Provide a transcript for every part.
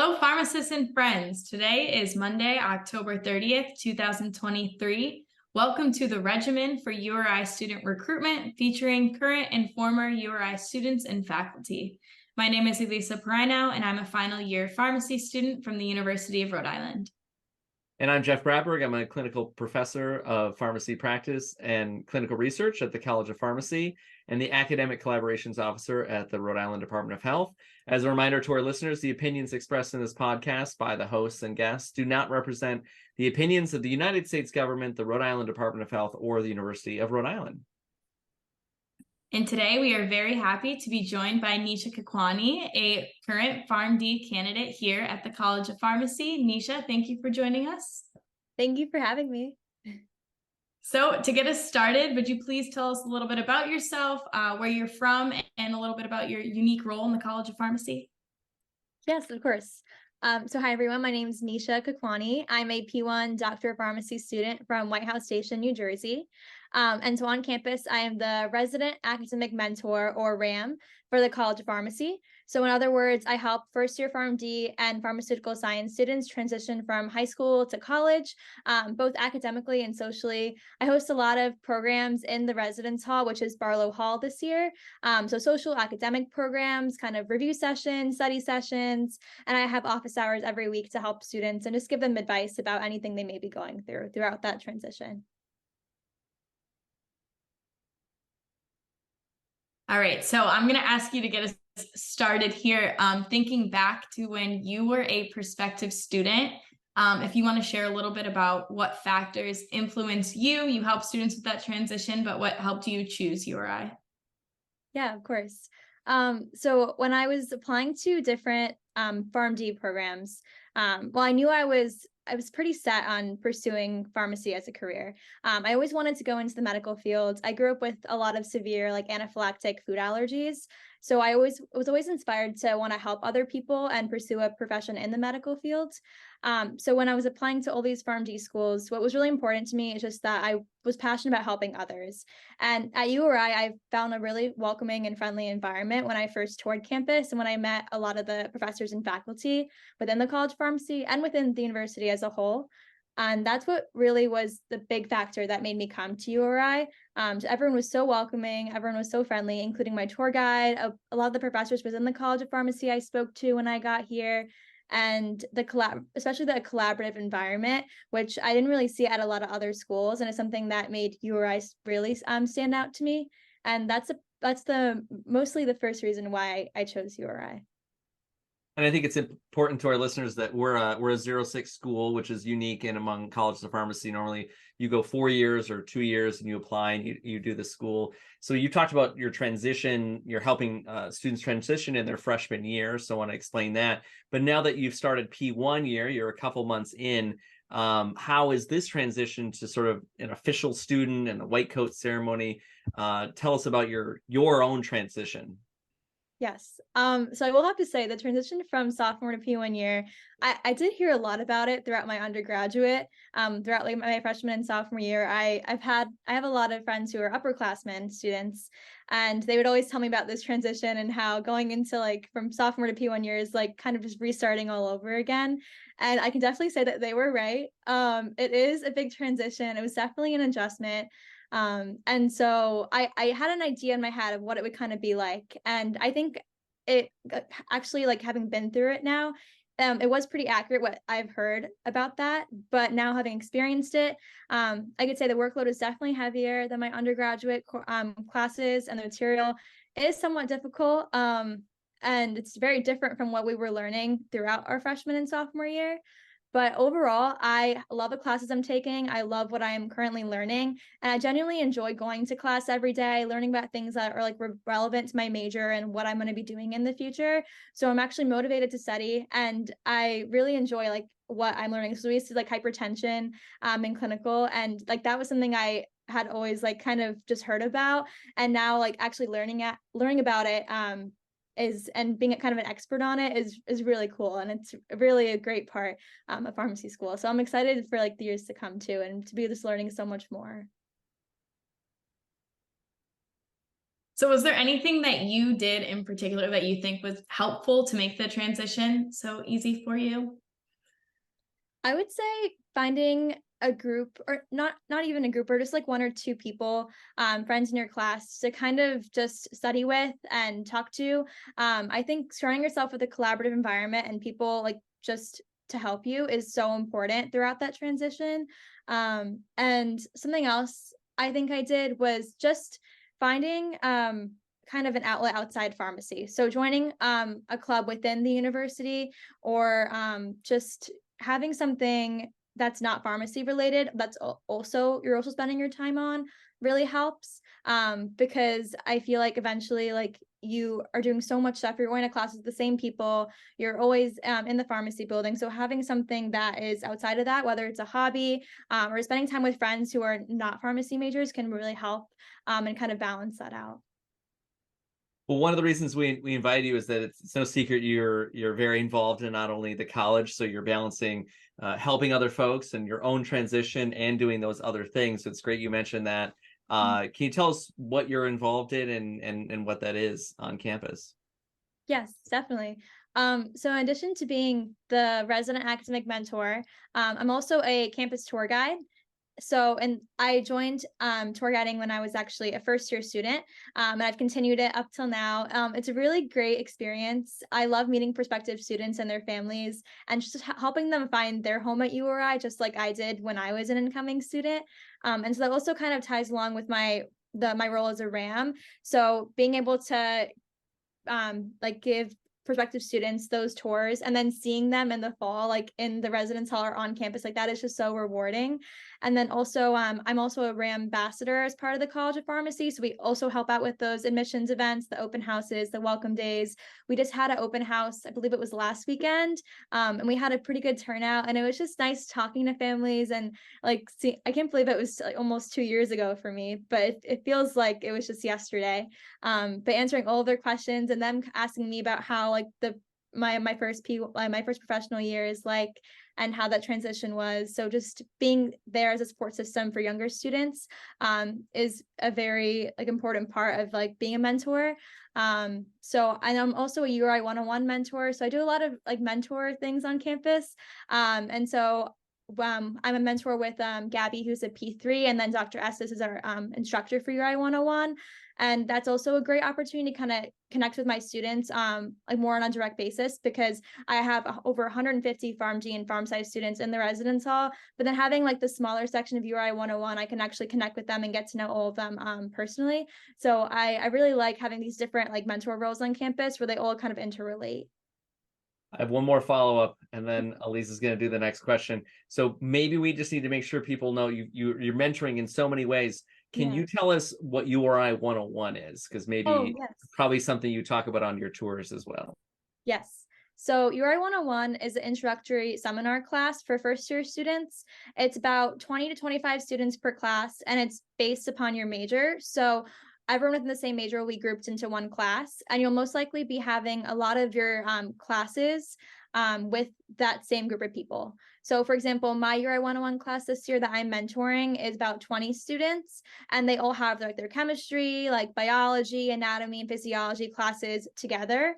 Hello, pharmacists and friends. Today is Monday, October 30th, 2023. Welcome to the Regimen for URI Student Recruitment, featuring current and former URI students and faculty. My name is Elisa Perino, and I'm a final year pharmacy student from the University of Rhode Island. And I'm Jeff Bradberg. I'm a clinical professor of pharmacy practice and clinical research at the College of Pharmacy and the academic collaborations officer at the Rhode Island Department of Health. As a reminder to our listeners, the opinions expressed in this podcast by the hosts and guests do not represent the opinions of the United States government, the Rhode Island Department of Health, or the University of Rhode Island. And today we are very happy to be joined by Nisha Kakwani, a current PharmD candidate here at the College of Pharmacy. Nisha, thank you for joining us. Thank you for having me. So to get us started, would you please tell us a little bit about yourself, where you're from, and a little bit about your unique role in the College of Pharmacy? Yes, of course. So hi, everyone. My name is Nisha Kakwani. I'm a P1 Doctor of Pharmacy student from White House Station, New Jersey. And so on campus, I am the Resident Academic Mentor, or RAM, for the College of Pharmacy. So in other words, I help first-year PharmD and pharmaceutical science students transition from high school to college, both academically and socially. I host a lot of programs in the residence hall, which is Barlow Hall this year. So social academic programs, kind of review sessions, study sessions, and I have office hours every week to help students and just give them advice about anything they may be going through throughout that transition. All right, so I'm going to ask you to get us started here. Thinking back to when you were a prospective student, if you want to share a little bit about what factors influence you. You help students with that transition, but what helped you choose URI? Yeah, of course. So when I was applying to different PharmD programs, well, I knew I was pretty set on pursuing pharmacy as a career. I always wanted to go into the medical field. I grew up with a lot of severe, like, anaphylactic food allergies. So I was always inspired to want to help other people and pursue a profession in the medical field. So when I was applying to all these PharmD schools, what was really important to me is just that I was passionate about helping others. And at URI, I found a really welcoming and friendly environment when I first toured campus and when I met a lot of the professors and faculty within the College of Pharmacy and within the university as a whole. And that's what really was the big factor that made me come to URI. So everyone was so welcoming, everyone was so friendly, including my tour guide. A lot of the professors within the College of Pharmacy I spoke to when I got here, and especially the collaborative environment, which I didn't really see at a lot of other schools, and it's something that made URI really stand out to me. And that's mostly the first reason why I chose URI. And I think it's important to our listeners that we're a 0-6 school, which is unique in among colleges of pharmacy. Normally, you go 4 years or 2 years and you apply and you do the school. So you talked about your transition. You're helping students transition in their freshman year. So I want to explain that. But now that you've started P1 year, you're a couple months in. How is this transition to sort of an official student and the white coat ceremony? Tell us about your own transition. Yes. So I will have to say the transition from sophomore to P1 year, I did hear a lot about it throughout my undergraduate, throughout like my freshman and sophomore year. I have a lot of friends who are upperclassmen students, and they would always tell me about this transition and how going into like from sophomore to P1 year is like kind of just restarting all over again. And I can definitely say that they were right. It is a big transition. It was definitely an adjustment. And so I had an idea in my head of what it would kind of be like. And I think it actually, like, having been through it now, it was pretty accurate what I've heard about that. But now having experienced it, I could say the workload is definitely heavier than my undergraduate classes, and the material is somewhat difficult. And it's very different from what we were learning throughout our freshman and sophomore year. But overall, I love the classes I'm taking. I love what I'm currently learning. And I genuinely enjoy going to class every day, learning about things that are like relevant to my major and what I'm going to be doing in the future. So I'm actually motivated to study, and I really enjoy like what I'm learning. So we used to like hypertension in clinical, and like that was something I had always like kind of just heard about. And now like actually learning about it and being kind of an expert on it is really cool, and it's really a great part of pharmacy school. So I'm excited for like the years to come too, and to be just learning so much more. So was there anything that you did in particular that you think was helpful to make the transition so easy for you? I would say finding a group, or not even a group, or just like one or two people, friends in your class to kind of just study with and talk to. I think surrounding yourself with a collaborative environment and people like just to help you is so important throughout that transition. And something else I think I did was just finding kind of an outlet outside pharmacy. So joining a club within the university, or just having something that's not pharmacy related, that's also you're also spending your time on, really helps. Because I feel like eventually, like, you are doing so much stuff, you're going to classes with the same people, you're always in the pharmacy building, so having something that is outside of that, whether it's a hobby, or spending time with friends who are not pharmacy majors, can really help and kind of balance that out. Well, one of the reasons we invited you is that it's no secret you're very involved in not only the college, so you're balancing helping other folks and your own transition and doing those other things. So it's great you mentioned that. Can you tell us what you're involved in and what that is on campus? Yes, definitely. So in addition to being the resident academic mentor, I'm also a campus tour guide. So, and I joined tour guiding when I was actually a first year student, and I've continued it up till now. It's a really great experience. I love meeting prospective students and their families, and just helping them find their home at URI, just like I did when I was an incoming student. And so that also kind of ties along with my role as a RAM. So being able to like give prospective students those tours and then seeing them in the fall, like in the residence hall or on campus, like that is just so rewarding. And then also I'm also a RAM ambassador as part of the College of Pharmacy, so we also help out with those admissions events, the open houses, the welcome days. We just had an open house, I believe it was last weekend, and we had a pretty good turnout, and it was just nice talking to families. And like, see, I can't believe it was like almost 2 years ago for me, but it feels like it was just yesterday. But answering all of their questions and them asking me about how like my first professional year is like, and how that transition was. So just being there as a support system for younger students is a very like important part of like being a mentor. So, and I'm also a URI 101 mentor, so I do a lot of like mentor things on campus. And so I'm a mentor with Gabby, who's a P3, and then Dr. Estes is our instructor for URI 101. And that's also a great opportunity to kind of connect with my students like more on a direct basis, because I have over 150 PharmD and PharmSci students in the residence hall. But then having like the smaller section of URI 101, I can actually connect with them and get to know all of them personally. So I really like having these different like mentor roles on campus where they all kind of interrelate. I have one more follow-up, and then Elise is going to do the next question. So maybe we just need to make sure people know you're mentoring in so many ways. Can Yeah. you tell us what URI 101 is? Because Oh, maybe yes. probably something you talk about on your tours as well. Yes. So URI 101 is an introductory seminar class for first year students. It's about 20 to 25 students per class, and it's based upon your major. So everyone within the same major will be grouped into one class, and you'll most likely be having a lot of your classes with that same group of people. So for example, my URI 101 class this year that I'm mentoring is about 20 students, and they all have like their chemistry, like biology, anatomy, and physiology classes together.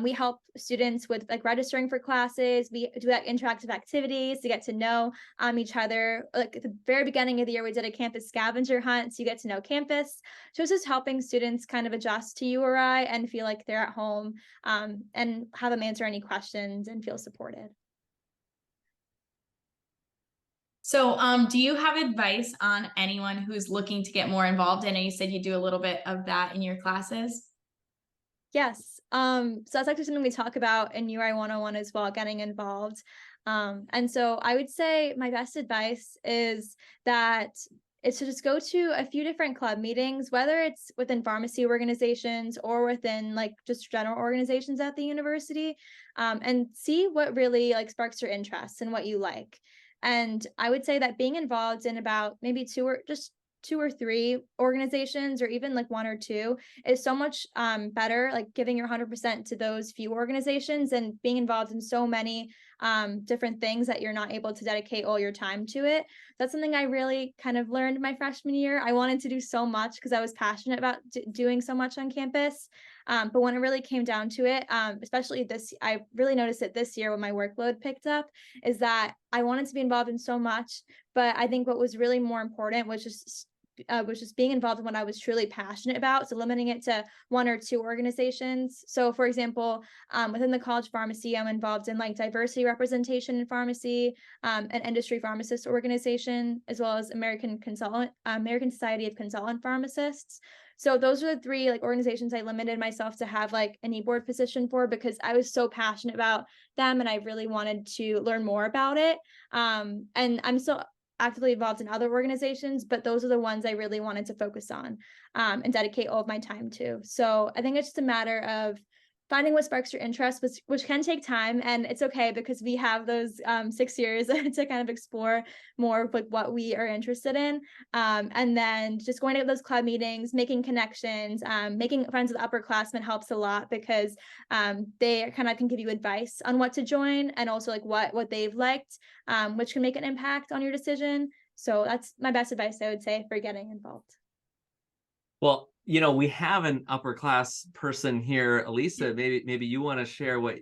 We help students with like registering for classes. We do like interactive activities to get to know each other. Like at the very beginning of the year, we did a campus scavenger hunt, so you get to know campus. So it's just helping students kind of adjust to URI and feel like they're at home, and have them answer any questions and feel supported. So, do you have advice on anyone who's looking to get more involved? I know you said you do a little bit of that in your classes. Yes. So that's actually something we talk about in URI 101 as well, getting involved. And so I would say my best advice is that it's to just go to a few different club meetings, whether it's within pharmacy organizations or within like just general organizations at the university, and see what really like sparks your interest and what you like. And I would say that being involved in about maybe two or three organizations, or even like one or two, is so much better, like giving your 100% to those few organizations and being involved in so many different things that you're not able to dedicate all your time to it. That's something I really kind of learned my freshman year. I wanted to do so much because I was passionate about doing so much on campus. But when it really came down to it, especially I really noticed it this year when my workload picked up, is that I wanted to be involved in so much, but I think what was really more important was just being involved in what I was truly passionate about. So limiting it to one or two organizations. So for example, within the college pharmacy, I'm involved in like diversity representation in pharmacy, an industry pharmacist organization, as well as American Society of Consultant Pharmacists. So those are the three like organizations I limited myself to have like an e-board position for, because I was so passionate about them and I really wanted to learn more about it. And I'm still actively involved in other organizations, but those are the ones I really wanted to focus on and dedicate all of my time to. So I think it's just a matter of finding what sparks your interest, which can take time, and it's okay because we have those 6 years to kind of explore more of like what we are interested in, and then just going to those club meetings, making connections, making friends with upperclassmen helps a lot because they kind of can give you advice on what to join and also like what they've liked, which can make an impact on your decision. So that's my best advice, I would say, for getting involved. Well, we have an upper class person here. Elisa, maybe you want to share what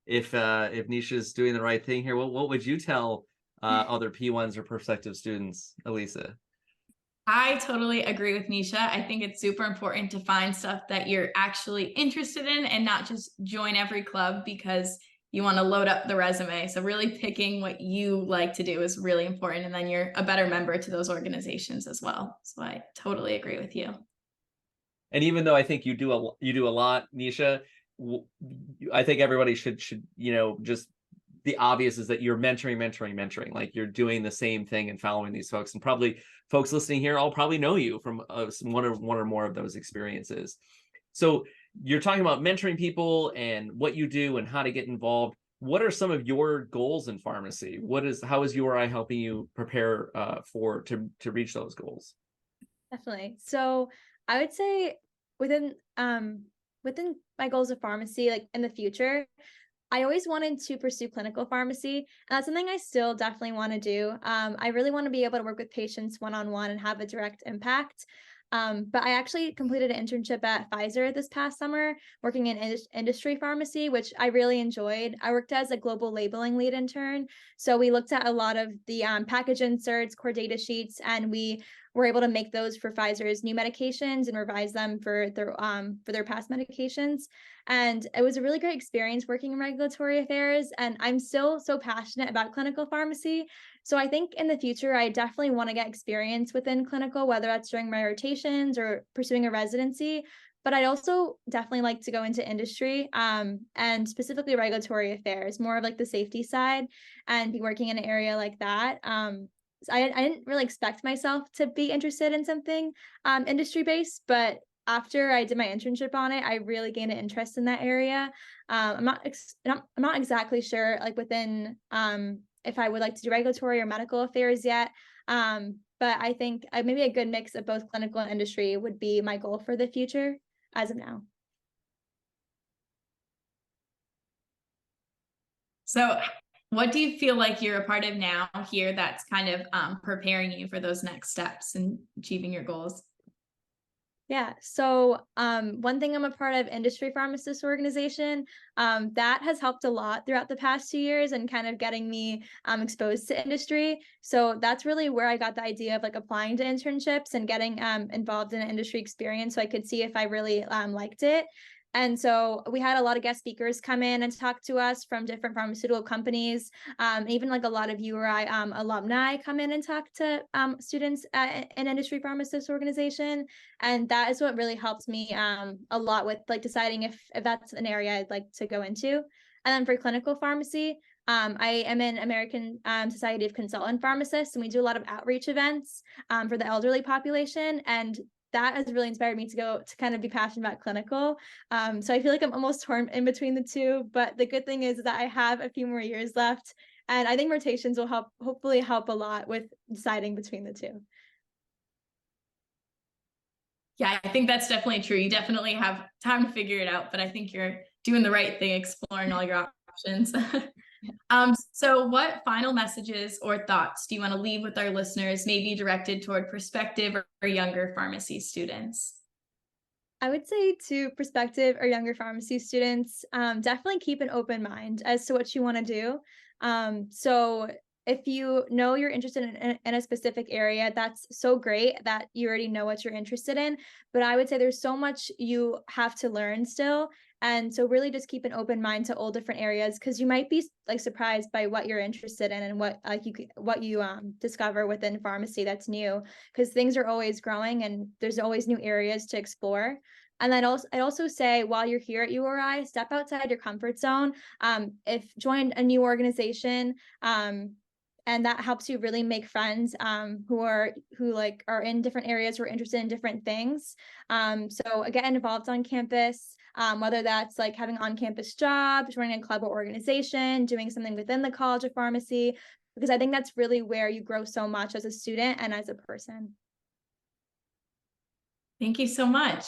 if Nisha's doing the right thing here, what would you tell other P1s or prospective students, Elisa? I totally agree with Nisha. I think it's super important to find stuff that you're actually interested in and not just join every club because you want to load up the resume. So really picking what you like to do is really important. And then you're a better member to those organizations as well. So I totally agree with you. And even though I think you do a lot, Nisha, I think everybody should just the obvious is that you're mentoring. Like you're doing the same thing and following these folks, and probably folks listening here all probably know you from one or more of those experiences. So you're talking about mentoring people and what you do and how to get involved. What are some of your goals in pharmacy? How is URI helping you prepare to reach those goals? Definitely. So I would say within my goals of pharmacy, like in the future, I always wanted to pursue clinical pharmacy, and that's something I still definitely want to do. I really want to be able to work with patients one-on-one and have a direct impact. But I actually completed an internship at Pfizer this past summer, working in industry pharmacy, which I really enjoyed. I worked as a global labeling lead intern. So we looked at a lot of the package inserts, core data sheets, and we were able to make those for Pfizer's new medications and revise them for their past medications. And it was a really great experience working in regulatory affairs. And I'm still so passionate about clinical pharmacy. So I think in the future, I definitely want to get experience within clinical, whether that's during my rotations or pursuing a residency. But I'd also definitely like to go into industry, and specifically regulatory affairs, more of like the safety side, and be working in an area like that. I didn't really expect myself to be interested in something industry based, but after I did my internship on it, I really gained an interest in that area. I'm not exactly sure like within if I would like to do regulatory or medical affairs yet. But I think maybe a good mix of both clinical and industry would be my goal for the future as of now. So what do you feel like you're a part of now here that's kind of preparing you for those next steps and achieving your goals? Yeah. So one thing, I'm a part of industry pharmacist organization. That has helped a lot throughout the past 2 years and kind of getting me exposed to industry. So that's really where I got the idea of like applying to internships and getting involved in an industry experience so I could see if I really liked it. And so we had a lot of guest speakers come in and talk to us from different pharmaceutical companies. Even like a lot of URI alumni come in and talk to students at an industry pharmacist organization. And that is what really helped me a lot with like deciding if that's an area I'd like to go into. And then for clinical pharmacy, I am in American Society of Consultant Pharmacists, and we do a lot of outreach events for the elderly population. And that has really inspired me to kind of be passionate about clinical. So I feel like I'm almost torn in between the two, but the good thing is that I have a few more years left, and I think rotations will hopefully help a lot with deciding between the two. Yeah, I think that's definitely true. You definitely have time to figure it out, but I think you're doing the right thing, exploring all your options. So what final messages or thoughts do you want to leave with our listeners, maybe directed toward prospective or younger pharmacy students? I would say to prospective or younger pharmacy students, definitely keep an open mind as to what you want to do. So if you know you're interested in a specific area, that's so great that you already know what you're interested in. But I would say there's so much you have to learn still. And so really just keep an open mind to all different areas, because you might be like surprised by what you're interested in and what what you discover within pharmacy that's new, because things are always growing and there's always new areas to explore. And then I'd also say while you're here at URI, step outside your comfort zone. If join a new organization, and that helps you really make friends who like are in different areas, who are interested in different things. So get involved on campus, whether that's like having on-campus job, joining a club or organization, doing something within the College of Pharmacy, because I think that's really where you grow so much as a student and as a person. Thank you so much.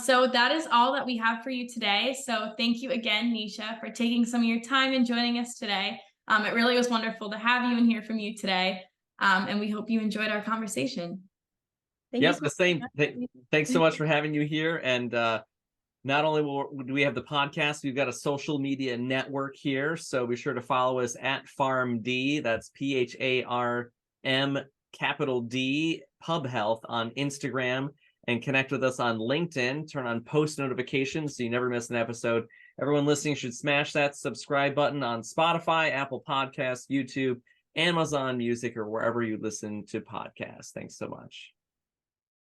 So that is all that we have for you today. So thank you again, Nisha, for taking some of your time and joining us today. It really was wonderful to have you and hear from you today. And we hope you enjoyed our conversation. Thank you so The same. much. Thanks so much for having you here. And not only do we have the podcast, we've got a social media network here. So be sure to follow us at PharmD. That's PharmD Pub Health on Instagram, and connect with us on LinkedIn. Turn on post notifications so you never miss an episode. Everyone listening should smash that subscribe button on Spotify, Apple Podcasts, YouTube, Amazon Music, or wherever you listen to podcasts. Thanks so much.